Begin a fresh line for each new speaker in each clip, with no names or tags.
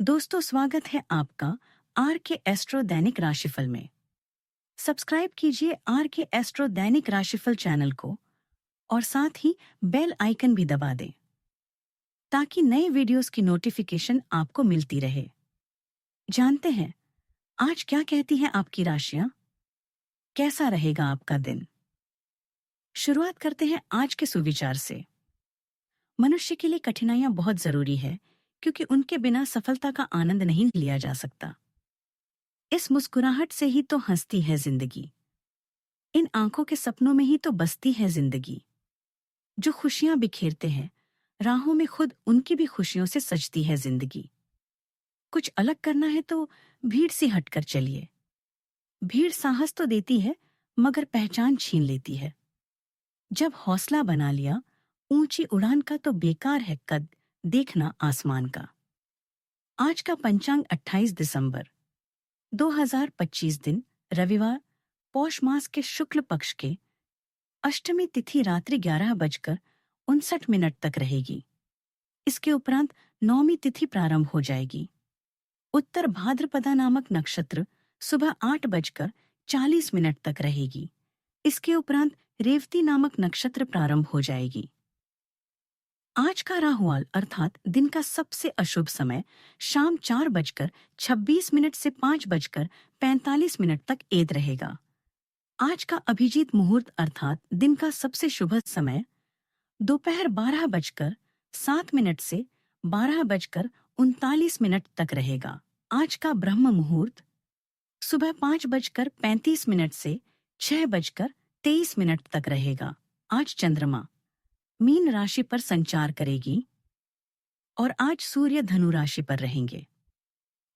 दोस्तों, स्वागत है आपका आर के एस्ट्रो दैनिक राशिफल में। सब्सक्राइब कीजिए आर के एस्ट्रो दैनिक राशिफल चैनल को और साथ ही बेल आइकन भी दबा दें ताकि नए वीडियोस की नोटिफिकेशन आपको मिलती रहे। जानते हैं आज क्या कहती हैं आपकी राशियां? कैसा रहेगा आपका दिन? शुरुआत करते हैं आज के सुविचार से। मनुष्य के लिए कठिनाइयां बहुत जरूरी है क्योंकि उनके बिना सफलता का आनंद नहीं लिया जा सकता। इस मुस्कुराहट से ही तो हंसती है जिंदगी, इन आंखों के सपनों में ही तो बसती है जिंदगी। जो खुशियां बिखेरते हैं राहों में खुद उनकी भी खुशियों से सजती है जिंदगी। कुछ अलग करना है तो भीड़ से हटकर चलिए। भीड़ साहस तो देती है मगर पहचान छीन लेती है। जब हौसला बना लिया ऊंची उड़ान का तो बेकार है कद देखना आसमान का। आज का पंचांग 28 दिसंबर 2025 दिन रविवार, पौष मास के शुक्ल पक्ष के अष्टमी तिथि रात्रि 11:59 तक रहेगी। इसके उपरांत नौमी तिथि प्रारंभ हो जाएगी। उत्तर भाद्रपदा नामक नक्षत्र सुबह 8:40 तक रहेगी। इसके उपरांत रेवती नामक नक्षत्र प्रारंभ हो जाएगी। आज का राहुकाल अर्थात दिन का सबसे अशुभ समय शाम 4:26 से 5:45 तक एद रहेगा। आज का अभिजीत मुहूर्त अर्थात दिन का सबसे शुभ समय दोपहर 12:07 से 12:39 तक रहेगा। आज का ब्रह्म मुहूर्त सुबह 5:35 से 6:23 तक रहेगा। आज चंद्रमा मीन राशि पर संचार करेगी और आज सूर्य धनु राशि पर रहेंगे।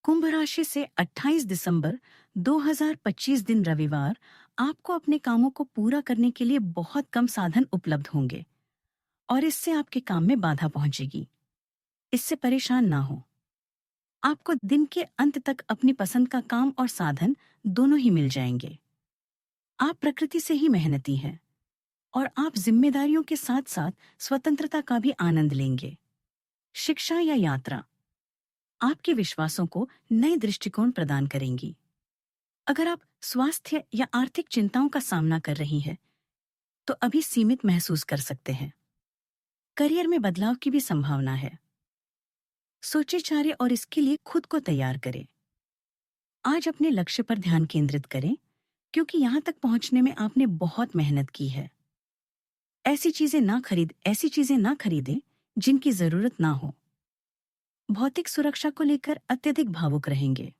कुंभ राशि से 28 दिसंबर 2025 दिन रविवार आपको अपने कामों को पूरा करने के लिए बहुत कम साधन उपलब्ध होंगे और इससे आपके काम में बाधा पहुंचेगी। इससे परेशान ना हो। आपको दिन के अंत तक अपनी पसंद का काम और साधन दोनों ही मिल जाएंगे। आप प्रकृति से ही मेहनती हैं और आप जिम्मेदारियों के साथ साथ स्वतंत्रता का भी आनंद लेंगे। शिक्षा या यात्रा आपके विश्वासों को नए दृष्टिकोण प्रदान करेंगी। अगर आप स्वास्थ्य या आर्थिक चिंताओं का सामना कर रही हैं, तो अभी सीमित महसूस कर सकते हैं। करियर में बदलाव की भी संभावना है। सोचे चारे और इसके लिए खुद को तैयार करें। आज अपने लक्ष्य पर ध्यान केंद्रित करें क्योंकि यहां तक पहुंचने में आपने बहुत मेहनत की है। ऐसी चीजें ना खरीदें जिनकी जरूरत ना हो। भौतिक सुरक्षा को लेकर अत्यधिक भावुक रहेंगे।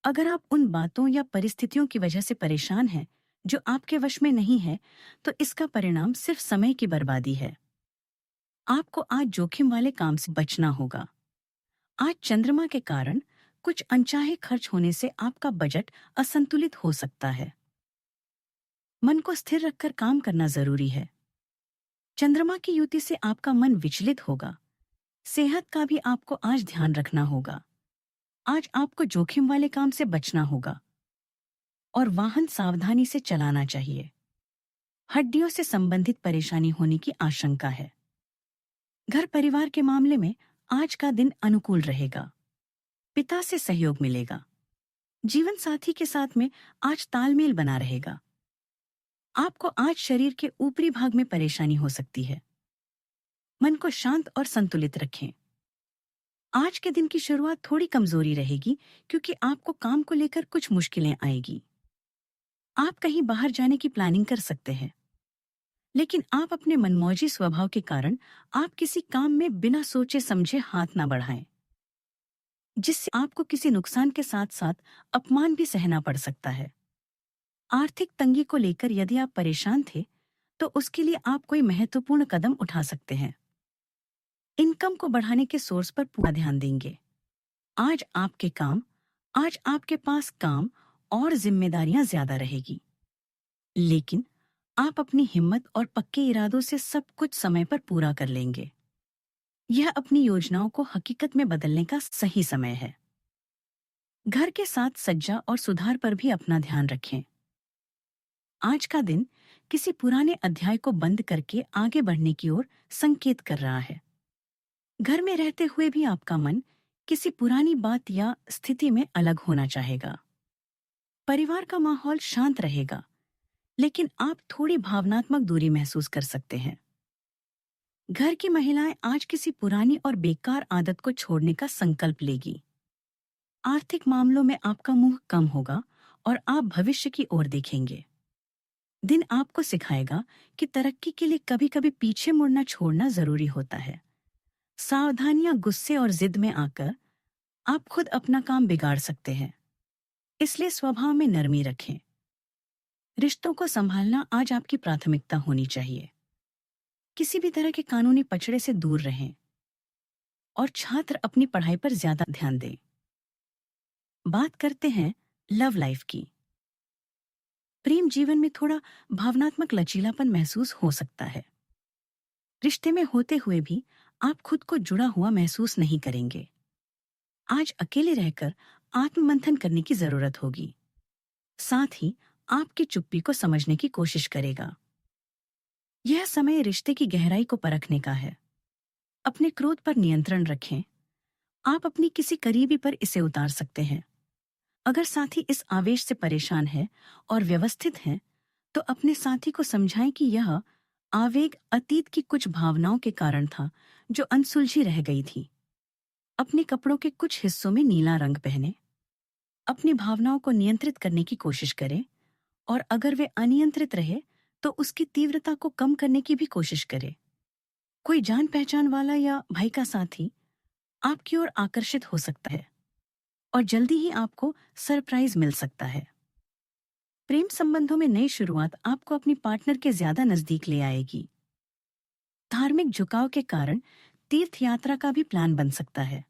अगर आप उन बातों या परिस्थितियों की वजह से परेशान हैं जो आपके वश में नहीं है, तो इसका परिणाम सिर्फ समय की बर्बादी है। आपको आज जोखिम वाले काम से बचना होगा। आज चंद्रमा के कारण कुछ अनचाहे खर्च होने से आपका बजट असंतुलित हो सकता है। मन को स्थिर रखकर काम करना जरूरी है। चंद्रमा की युति से आपका मन विचलित होगा। सेहत का भी आपको आज ध्यान रखना होगा। आज आपको जोखिम वाले काम से बचना होगा और वाहन सावधानी से चलाना चाहिए। हड्डियों से संबंधित परेशानी होने की आशंका है। घर परिवार के मामले में आज का दिन अनुकूल रहेगा। पिता से सहयोग मिलेगा। जीवन साथी के साथ में आज तालमेल बना रहेगा। आपको आज शरीर के ऊपरी भाग में परेशानी हो सकती है। मन को शांत और संतुलित रखें। आज के दिन की शुरुआत थोड़ी कमजोरी रहेगी क्योंकि आपको काम को लेकर कुछ मुश्किलें आएगी। आप कहीं बाहर जाने की प्लानिंग कर सकते हैं, लेकिन आप अपने मनमौजी स्वभाव के कारण आप किसी काम में बिना सोचे समझे हाथ ना बढ़ाएं, जिससे आपको किसी नुकसान के साथ साथ अपमान भी सहना पड़ सकता है। आर्थिक तंगी को लेकर यदि आप परेशान थे, तो उसके लिए आप कोई महत्वपूर्ण कदम उठा सकते हैं। इनकम को बढ़ाने के सोर्स पर पूरा ध्यान देंगे। आज आपके पास काम और जिम्मेदारियां ज्यादा रहेगी, लेकिन आप अपनी हिम्मत और पक्के इरादों से सब कुछ समय पर पूरा कर लेंगे। यह अपनी योजनाओं को हकीकत में बदलने का सही समय है। घर के साथ सज्जा और सुधार पर भी अपना ध्यान रखें। आज का दिन किसी पुराने अध्याय को बंद करके आगे बढ़ने की ओर संकेत कर रहा है। घर में रहते हुए भी आपका मन किसी पुरानी बात या स्थिति में अलग होना चाहेगा। परिवार का माहौल शांत रहेगा, लेकिन आप थोड़ी भावनात्मक दूरी महसूस कर सकते हैं। घर की महिलाएं आज किसी पुरानी और बेकार आदत को छोड़ने का संकल्प लेगी। आर्थिक मामलों में आपका मुंह कम होगा और आप भविष्य की ओर देखेंगे। दिन आपको सिखाएगा कि तरक्की के लिए कभी-कभी पीछे मुड़ना छोड़ना जरूरी होता है। सावधानियां गुस्से और जिद में आकर आप खुद अपना काम बिगाड़ सकते हैं, इसलिए स्वभाव में नरमी रखें। रिश्तों को संभालना आज आपकी प्राथमिकता होनी चाहिए। किसी भी तरह के कानूनी पचड़े से दूर रहें और छात्र अपनी पढ़ाई पर ज्यादा ध्यान दें। बात करते हैं लव लाइफ की। प्रेम जीवन में थोड़ा भावनात्मक लचीलापन महसूस हो सकता है। रिश्ते में होते हुए भी आप खुद को जुड़ा हुआ महसूस नहीं करेंगे। आज अकेले रहकर आत्ममंथन करने की जरूरत होगी। साथ ही आपकी चुप्पी को समझने की कोशिश करेगा। यह समय रिश्ते की गहराई को परखने का है। अपने क्रोध पर नियंत्रण रखें। आप अपनी किसी करीबी पर इसे उतार सकते हैं। अगर साथी इस आवेश से परेशान है और व्यवस्थित है, तो अपने साथी को समझाएं कि यह आवेग अतीत की कुछ भावनाओं के कारण था जो अनसुलझी रह गई थी। अपने कपड़ों के कुछ हिस्सों में नीला रंग पहने। अपनी भावनाओं को नियंत्रित करने की कोशिश करें और अगर वे अनियंत्रित रहे तो उसकी तीव्रता को कम करने की भी कोशिश करें। कोई जान पहचान वाला या भाई का साथी आपकी ओर आकर्षित हो सकता है और जल्दी ही आपको सरप्राइज मिल सकता है। प्रेम संबंधों में नई शुरुआत आपको अपनी पार्टनर के ज्यादा नजदीक ले आएगी। धार्मिक झुकाव के कारण तीर्थ यात्रा का भी प्लान बन सकता है।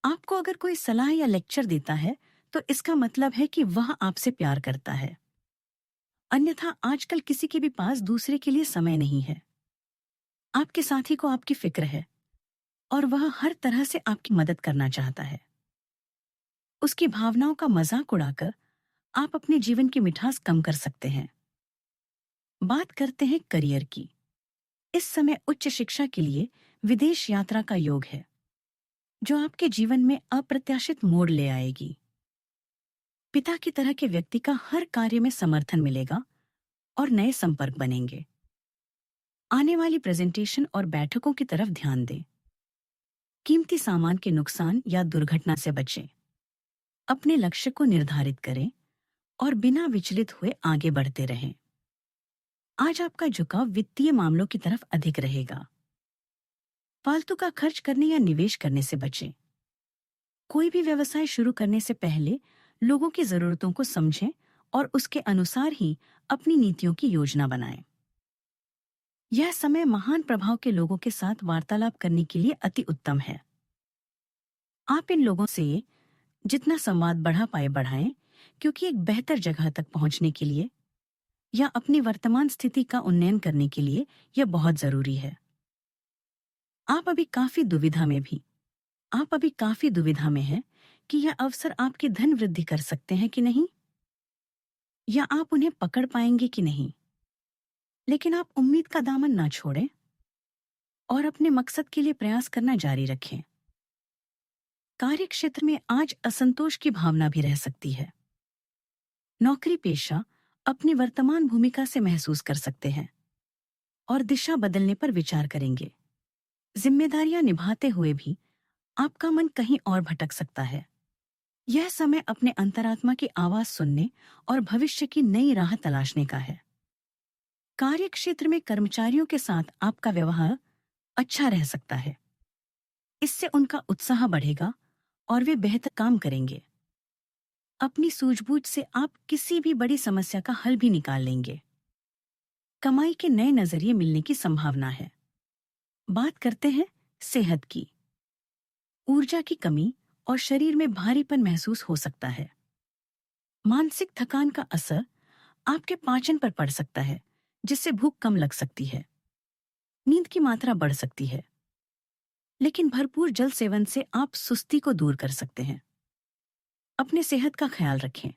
आपको अगर कोई सलाह या लेक्चर देता है तो इसका मतलब है कि वह आपसे प्यार करता है। अन्यथा आजकल किसी के भी पास दूसरे के लिए समय नहीं है। आपके साथी को आपकी फिक्र है और वह हर तरह से आपकी मदद करना चाहता है। उसकी भावनाओं का मजाक उड़ाकर आप अपने जीवन की मिठास कम कर सकते हैं। बात करते हैं करियर की। इस समय उच्च शिक्षा के लिए विदेश यात्रा का योग है, जो आपके जीवन में अप्रत्याशित मोड़ ले आएगी। पिता की तरह के व्यक्ति का हर कार्य में समर्थन मिलेगा और नए संपर्क बनेंगे। आने वाली प्रेजेंटेशन और बैठकों की तरफ ध्यान दें। कीमती सामान के नुकसान या दुर्घटना से बचें। अपने लक्ष्य को निर्धारित करें और बिना विचलित हुए आगे बढ़ते रहें। आज आपका झुकाव वित्तीय मामलों की तरफ अधिक रहेगा। फालतू का खर्च करने या निवेश करने से बचें। कोई भी व्यवसाय शुरू करने से पहले लोगों की जरूरतों को समझें और उसके अनुसार ही अपनी नीतियों की योजना बनाएं। यह समय महान प्रभाव के लोगों के साथ वार्तालाप करने के लिए अति उत्तम है। आप इन लोगों से जितना संवाद बढ़ा पाए बढ़ाएं, क्योंकि एक बेहतर जगह तक पहुंचने के लिए या अपनी वर्तमान स्थिति का उन्नयन करने के लिए यह बहुत जरूरी है। आप अभी काफी दुविधा में हैं कि यह अवसर आपकी धन वृद्धि कर सकते हैं कि नहीं, या आप उन्हें पकड़ पाएंगे कि नहीं। लेकिन आप उम्मीद का दामन ना छोड़ें और अपने मकसद के लिए प्रयास करना जारी रखें। कार्य क्षेत्र में आज असंतोष की भावना भी रह सकती है। नौकरी पेशा अपनी वर्तमान भूमिका से महसूस कर सकते हैं और दिशा बदलने पर विचार करेंगे। जिम्मेदारियां निभाते हुए भी आपका मन कहीं और भटक सकता है। यह समय अपने अंतरात्मा की आवाज सुनने और भविष्य की नई राह तलाशने का है। कार्य क्षेत्र में कर्मचारियों के साथ आपका व्यवहार अच्छा रह सकता है। इससे उनका उत्साह बढ़ेगा और वे बेहतर काम करेंगे। अपनी सूझबूझ से आप किसी भी बड़ी समस्या का हल भी निकाल लेंगे। कमाई के नए नजरिए मिलने की संभावना है। बात करते हैं सेहत की। ऊर्जा की कमी और शरीर में भारीपन महसूस हो सकता है। मानसिक थकान का असर आपके पाचन पर पड़ सकता है, जिससे भूख कम लग सकती है। नींद की मात्रा बढ़ सकती है, लेकिन भरपूर जल सेवन से आप सुस्ती को दूर कर सकते हैं। अपने सेहत का ख्याल रखें।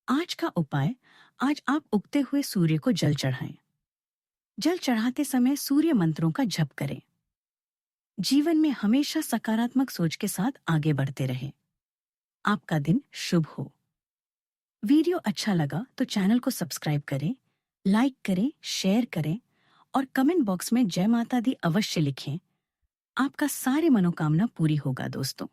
आज का उपाय, आज आप उगते हुए सूर्य को जल चढ़ाएं। जल चढ़ाते समय सूर्य मंत्रों का जप करें। जीवन में हमेशा सकारात्मक सोच के साथ आगे बढ़ते रहें। आपका दिन शुभ हो। वीडियो अच्छा लगा तो चैनल को सब्सक्राइब करें, लाइक करें, शेयर करें और कमेंट बॉक्स में जय माता दी अवश्य लिखें। आपका सारी मनोकामना पूरी होगा दोस्तों।